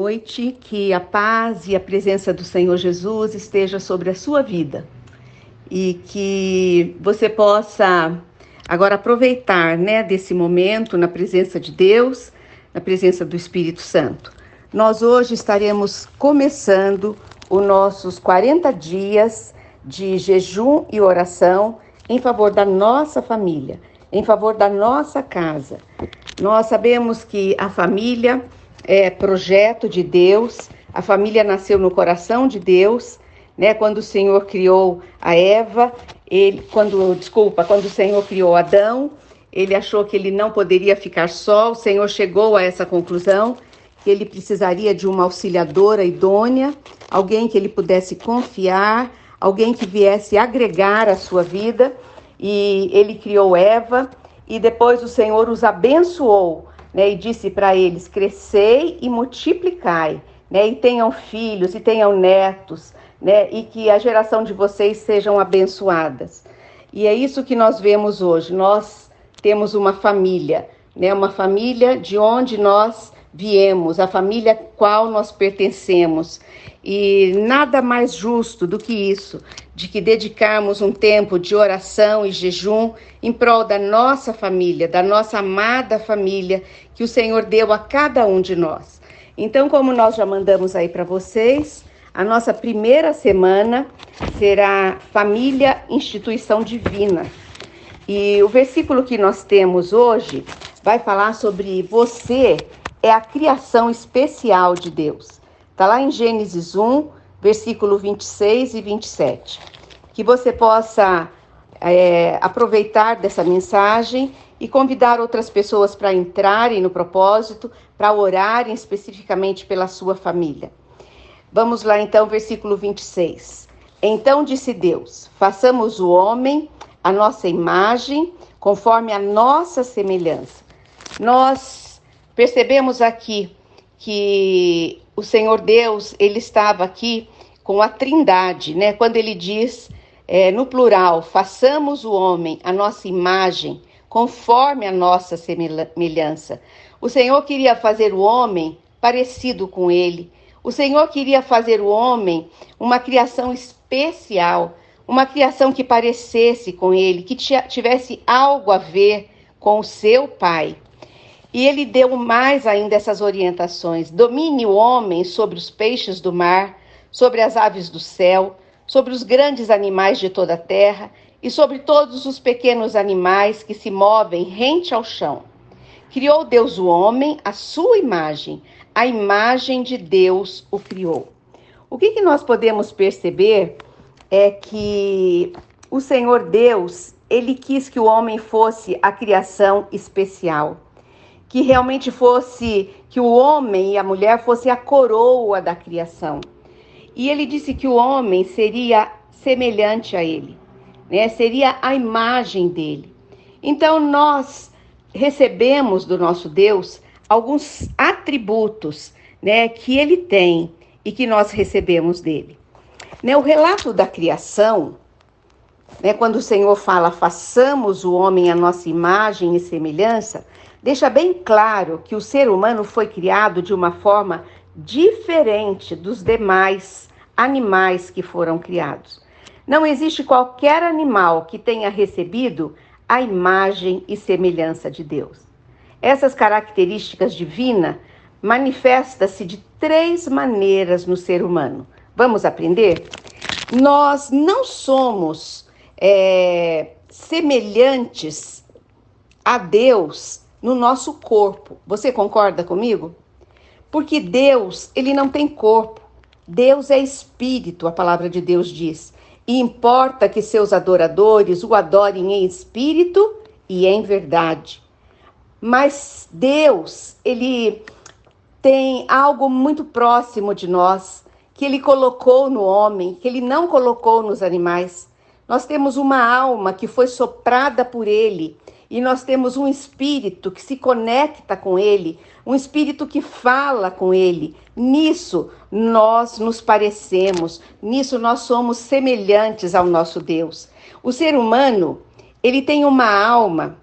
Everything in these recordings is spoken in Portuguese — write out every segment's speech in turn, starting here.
noite, que a paz e a presença do Senhor Jesus esteja sobre a sua vida e que você possa agora aproveitar, desse momento na presença de Deus, na presença do Espírito Santo. Nós hoje estaremos começando os nossos 40 dias de jejum e oração em favor da nossa família, em favor da nossa casa. Nós sabemos que a família é projeto de Deus, a família nasceu no coração de Deus, Quando o Senhor criou a Eva, quando o Senhor criou Adão, ele achou que ele não poderia ficar só. O Senhor chegou a essa conclusão, que ele precisaria de uma auxiliadora idônea, alguém que ele pudesse confiar, alguém que viesse agregar a sua vida. E ele criou Eva, e depois o Senhor os abençoou, e disse para eles: crescei e multiplicai, e tenham filhos e tenham netos, e que a geração de vocês sejam abençoadas. E é isso que nós vemos hoje. Nós temos uma família, uma família de onde nós viemos, a família a qual nós pertencemos. E nada mais justo do que isso, de que dedicarmos um tempo de oração e jejum em prol da nossa família, da nossa amada família, que o Senhor deu a cada um de nós. Então, como nós já mandamos aí para vocês, a nossa primeira semana será Família, Instituição Divina. E o versículo que nós temos hoje vai falar sobre você é a criação especial de Deus. Está lá em Gênesis 1, versículo 26 e 27. Que você possa aproveitar dessa mensagem e convidar outras pessoas para entrarem no propósito, para orarem especificamente pela sua família. Vamos lá então, versículo 26. Então disse Deus: façamos o homem à nossa imagem, conforme a nossa semelhança. Nós percebemos aqui que o Senhor Deus, ele estava aqui com a Trindade, Quando ele diz, no plural, façamos o homem à nossa imagem, conforme a nossa semelhança. O Senhor queria fazer o homem parecido com ele. O Senhor queria fazer o homem uma criação especial, uma criação que parecesse com ele, que tivesse algo a ver com o seu Pai. E ele deu mais ainda essas orientações: domine o homem sobre os peixes do mar, sobre as aves do céu, sobre os grandes animais de toda a terra e sobre todos os pequenos animais que se movem rente ao chão. Criou Deus o homem à sua imagem, a imagem de Deus o criou. O que nós podemos perceber é que o Senhor Deus, ele quis que o homem fosse a criação especial, que realmente fosse, que o homem e a mulher fosse a coroa da criação. E ele disse que o homem seria semelhante a ele, seria a imagem dele. Então nós recebemos do nosso Deus alguns atributos, que ele tem e que nós recebemos dele. O relato da criação, quando o Senhor fala façamos o homem à nossa imagem e semelhança, deixa bem claro que o ser humano foi criado de uma forma diferente dos demais animais que foram criados. Não existe qualquer animal que tenha recebido a imagem e semelhança de Deus. Essas características divinas manifestam-se de 3 maneiras no ser humano. Vamos aprender? Nós não somos semelhantes a Deus no nosso corpo. Você concorda comigo? Porque Deus, ele não tem corpo. Deus é espírito, a palavra de Deus diz. E importa que seus adoradores o adorem em espírito e em verdade. Mas Deus, ele tem algo muito próximo de nós, que ele colocou no homem, que ele não colocou nos animais. Nós temos uma alma que foi soprada por ele, e nós temos um espírito que se conecta com ele, um espírito que fala com ele. Nisso nós nos parecemos, nisso nós somos semelhantes ao nosso Deus. O ser humano, ele tem uma alma,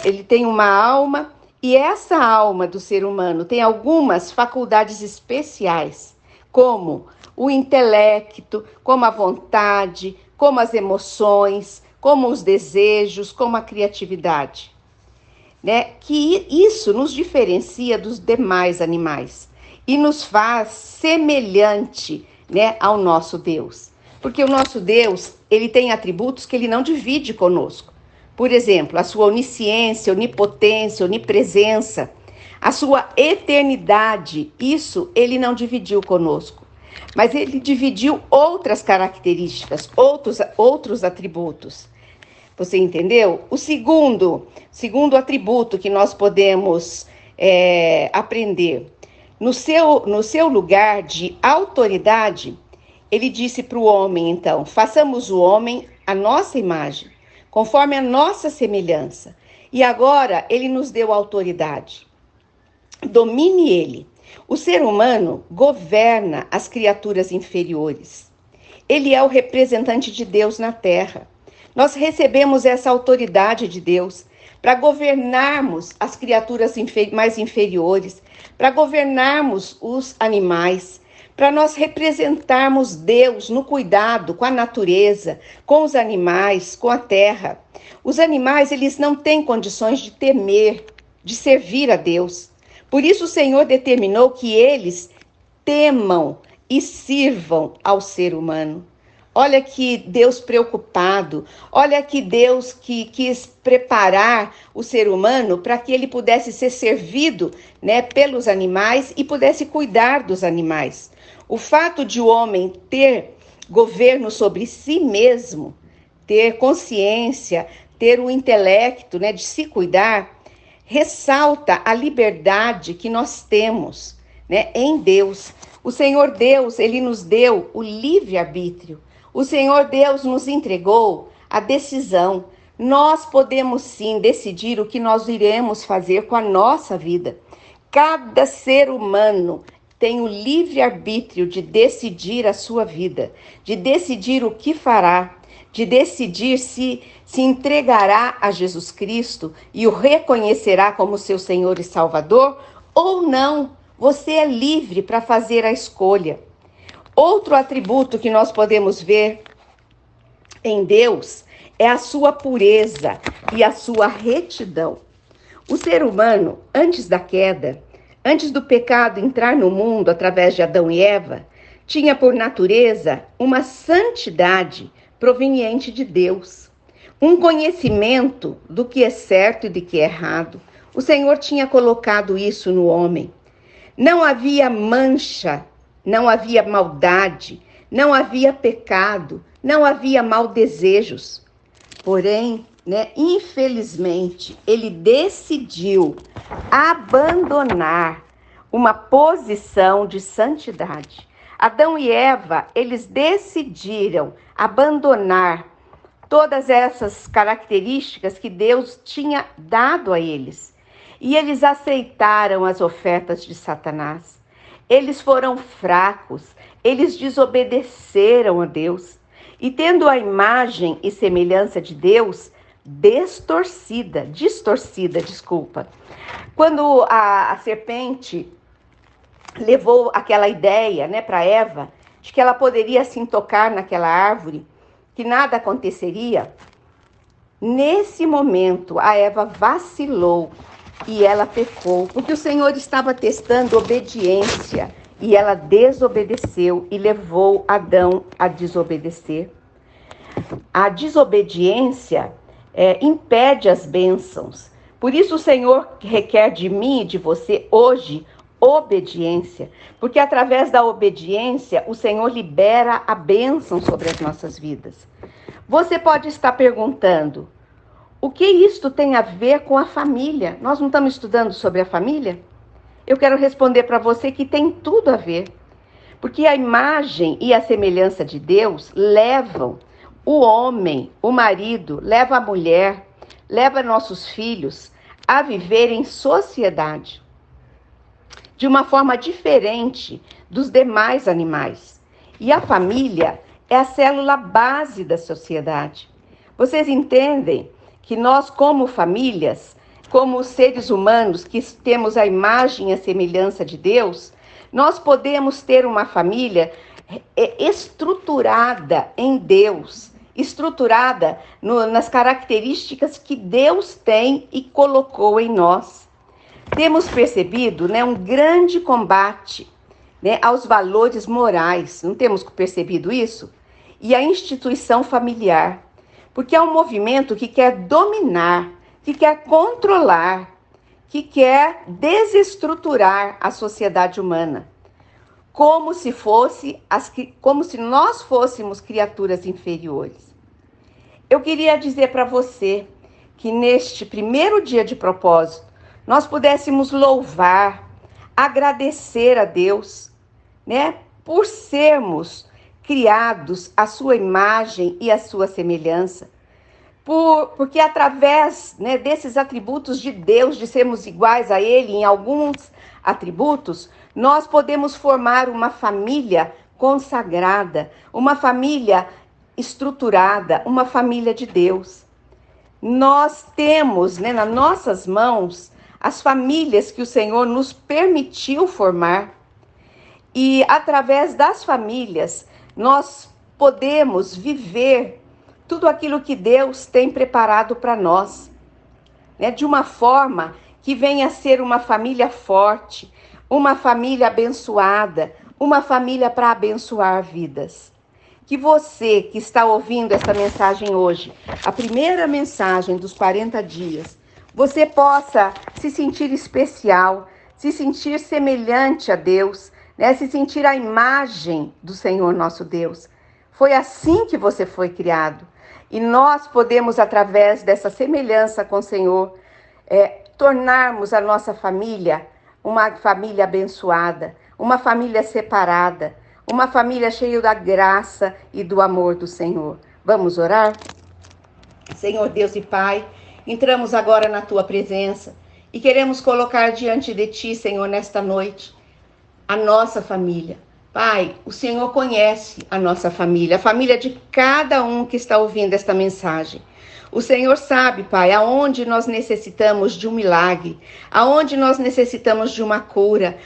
Ele tem uma alma E essa alma do ser humano tem algumas faculdades especiais, como o intelecto, como a vontade, como as emoções, como os desejos, como a criatividade, né? Que isso nos diferencia dos demais animais e nos faz semelhante, né, ao nosso Deus. Porque o nosso Deus, ele tem atributos que ele não divide conosco. Por exemplo, a sua onisciência, onipotência, onipresença, a sua eternidade, isso ele não dividiu conosco. Mas ele dividiu outras características, outros atributos. Você entendeu? O segundo atributo que nós podemos aprender. No seu lugar de autoridade, ele disse para o homem, então, façamos o homem a nossa imagem, conforme a nossa semelhança. E agora ele nos deu autoridade. Domine ele. O ser humano governa as criaturas inferiores. Ele é o representante de Deus na terra. Nós recebemos essa autoridade de Deus para governarmos as criaturas mais inferiores, para governarmos os animais, para nós representarmos Deus no cuidado com a natureza, com os animais, com a terra. Os animais, eles não têm condições de temer, de servir a Deus. Por isso o Senhor determinou que eles temam e sirvam ao ser humano. Olha que Deus preocupado, olha que Deus que quis preparar o ser humano para que ele pudesse ser servido, né, pelos animais e pudesse cuidar dos animais. O fato de o homem ter governo sobre si mesmo, ter consciência, ter o intelecto, né, de se cuidar, ressalta a liberdade que nós temos, né, em Deus. O Senhor Deus, ele nos deu o livre-arbítrio. O Senhor Deus nos entregou a decisão. Nós podemos sim decidir o que nós iremos fazer com a nossa vida. Cada ser humano tem o livre-arbítrio de decidir a sua vida, de decidir o que fará, de decidir se entregará a Jesus Cristo e o reconhecerá como seu Senhor e Salvador ou não. Você é livre para fazer a escolha. Outro atributo que nós podemos ver em Deus é a sua pureza e a sua retidão. O ser humano, antes da queda, antes do pecado entrar no mundo através de Adão e Eva, tinha por natureza uma santidade proveniente de Deus, um conhecimento do que é certo e do que é errado. O Senhor tinha colocado isso no homem. Não havia mancha, não havia maldade, não havia pecado, não havia maus desejos. Porém, né, infelizmente, ele decidiu abandonar uma posição de santidade. Adão e Eva, eles decidiram abandonar todas essas características que Deus tinha dado a eles. E eles aceitaram as ofertas de Satanás. Eles foram fracos, eles desobedeceram a Deus. E tendo a imagem e semelhança de Deus distorcida. Quando a serpente levou aquela ideia, né, para Eva, de que ela poderia assim tocar naquela árvore, que nada aconteceria, nesse momento a Eva vacilou e ela pecou, porque o Senhor estava testando obediência e ela desobedeceu e levou Adão a desobedecer. A desobediência impede as bênçãos. Por isso o Senhor requer de mim e de você hoje obediência, porque através da obediência o Senhor libera a bênção sobre as nossas vidas. Você pode estar perguntando, o que isto tem a ver com a família? Nós não estamos estudando sobre a família? Eu quero responder para você que tem tudo a ver, porque a imagem e a semelhança de Deus levam o homem, o marido, leva a mulher, leva nossos filhos a viver em sociedade, de uma forma diferente dos demais animais. E a família é a célula base da sociedade. Vocês entendem que nós, como famílias, como seres humanos que temos a imagem e a semelhança de Deus, nós podemos ter uma família estruturada em Deus, estruturada nas características que Deus tem e colocou em nós. Temos percebido, né, um grande combate, né, aos valores morais, não temos percebido isso? E a instituição familiar, porque é um movimento que quer dominar, que quer controlar, que quer desestruturar a sociedade humana, como se nós fôssemos criaturas inferiores. Eu queria dizer para você que neste primeiro dia de propósito, nós pudéssemos louvar, agradecer a Deus, né, por sermos criados à sua imagem e à sua semelhança, porque através, né, desses atributos de Deus, de sermos iguais a Ele em alguns atributos, nós podemos formar uma família consagrada, uma família estruturada, uma família de Deus. Nós temos, né, nas nossas mãos as famílias que o Senhor nos permitiu formar, e através das famílias nós podemos viver tudo aquilo que Deus tem preparado para nós, né, de uma forma que venha a ser uma família forte, uma família abençoada, uma família para abençoar vidas. Que você que está ouvindo essa mensagem hoje, a primeira mensagem dos 40 dias, você possa se sentir especial, se sentir semelhante a Deus, né? Se sentir a imagem do Senhor nosso Deus. Foi assim que você foi criado. E nós podemos, através dessa semelhança com o Senhor, tornarmos a nossa família uma família abençoada, uma família separada, uma família cheia da graça e do amor do Senhor. Vamos orar? Senhor Deus e Pai, entramos agora na Tua presença e queremos colocar diante de Ti, Senhor, nesta noite, a nossa família. Pai, o Senhor conhece a nossa família, a família de cada um que está ouvindo esta mensagem. O Senhor sabe, Pai, aonde nós necessitamos de um milagre, aonde nós necessitamos de uma cura,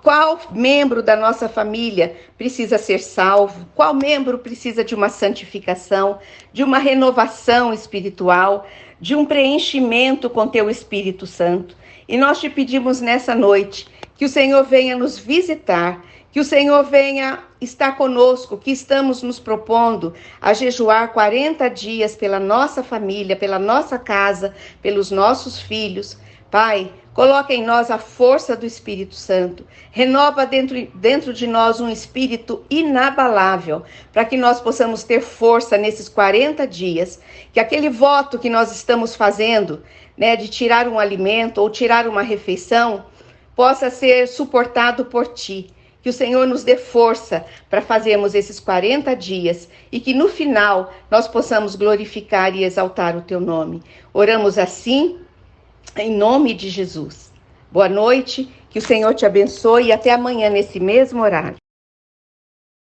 qual membro da nossa família precisa ser salvo, qual membro precisa de uma santificação, de uma renovação espiritual, de um preenchimento com Teu Espírito Santo. E nós te pedimos nessa noite que o Senhor venha nos visitar, que o Senhor venha estar conosco, que estamos nos propondo a jejuar 40 dias pela nossa família, pela nossa casa, pelos nossos filhos. Pai, coloca em nós a força do Espírito Santo. Renova dentro de nós um espírito inabalável, para que nós possamos ter força nesses 40 dias. Que aquele voto que nós estamos fazendo, né, de tirar um alimento ou tirar uma refeição, possa ser suportado por Ti. Que o Senhor nos dê força para fazermos esses 40 dias e que no final nós possamos glorificar e exaltar o Teu nome. Oramos assim, em nome de Jesus. Boa noite, que o Senhor te abençoe e até amanhã nesse mesmo horário.